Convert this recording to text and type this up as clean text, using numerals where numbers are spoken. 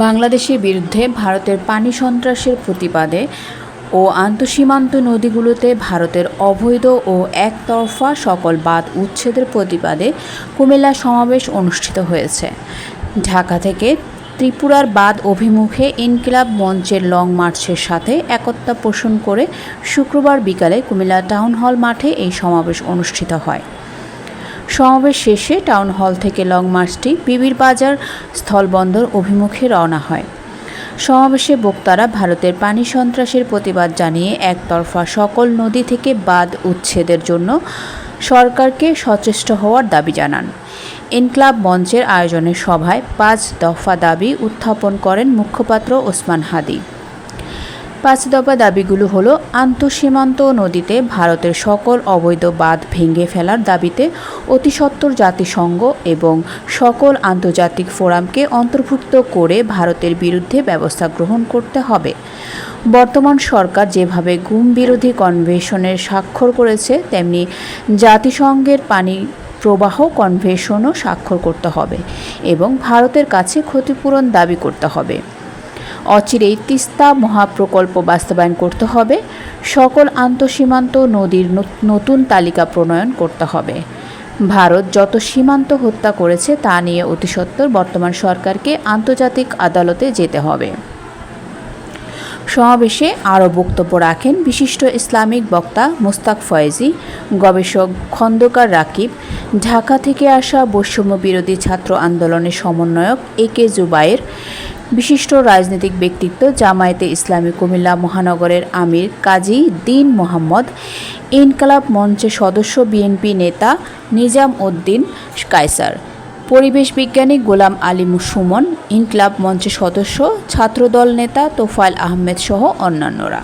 বাংলাদেশের বিরুদ্ধে ভারতের পানি সন্ত্রাসের প্রতিবাদে ও আন্তঃসীমান্ত নদীগুলোতে ভারতের অবৈধ ও একতরফা সকল বাঁধ উচ্ছেদের প্রতিবাদে কুমিল্লা সমাবেশ অনুষ্ঠিত হয়েছে। ঢাকা থেকে ত্রিপুরার বাঁধ অভিমুখে ইনকিলাব মঞ্চের লং মার্চের সাথে একতা পোষণ করে শুক্রবার বিকালে কুমিল্লা টাউন হল মাঠে এই সমাবেশ অনুষ্ঠিত হয়। সমাবেশ শেষে টাউন হল থেকে লং মার্চটি বিবির বাজার স্থলবন্দর অভিমুখে রওনা হয়। সমাবেশে বক্তারা ভারতের পানি সন্ত্রাসের প্রতিবাদ জানিয়ে একতরফা সকল নদী থেকে বাঁধ উচ্ছেদের জন্য সরকারকে সচেষ্ট হওয়ার দাবি জানান। ইনকিলাব মঞ্চের আয়োজনে সভায় 5 দফা দাবি উত্থাপন করেন মুখপাত্র ওসমান হাদি। 5 দফা দাবিগুলো হলো আন্তঃসীমান্ত নদীতে ভারতের সকল অবৈধ বাঁধ ভেঙে ফেলার দাবিতে অতিসত্বর জাতিসংঘ এবং সকল আন্তর্জাতিক ফোরামকে অন্তর্ভুক্ত করে ভারতের বিরুদ্ধে ব্যবস্থা গ্রহণ করতে হবে। বর্তমান সরকার যেভাবে গুম বিরোধী কনভেনশনের স্বাক্ষর করেছে তেমনি জাতিসংঘের পানি প্রবাহ কনভেনশনও স্বাক্ষর করতে হবে এবং ভারতের কাছে ক্ষতিপূরণ দাবি করতে হবে। অচিরেই তিস্তা মহাপ্রকল্প বাস্তবায়ন করতে হবে। সকল আন্তঃসীমান্ত নদীর নতুন তালিকা প্রণয়ন করতে হবে। ভারত যত সীমান্ত হত্যা করেছে তা নিয়ে অতিসত্বর বর্তমান সরকারকে আন্তর্জাতিক আদালতে যেতে হবে। সমাবেশে আরও বক্তব্য রাখেন বিশিষ্ট ইসলামিক বক্তা মুস্তাক ফয়েজি, গবেষক খন্দকার রাকিব, ঢাকা থেকে আসা বৈষম্য বিরোধী ছাত্র আন্দোলনের সমন্বয়ক AK জুবায়ের, বিশিষ্ট রাজনৈতিক ব্যক্তিত্ব জামায়াতে ইসলামী কুমিল্লা মহানগরের আমির কাজী দ্বীন মোহাম্মদ, ইনকিলাব মঞ্চের সদস্য বিএনপি নেতা নিজাম উদ্দিন কায়সার, পরিবেশ বিজ্ঞানী গোলাম আলী সুমন, ইনকিলাব মঞ্চের সদস্য ছাত্রদল নেতা তোফায়েল আহমেদ সহ অন্যান্যরা।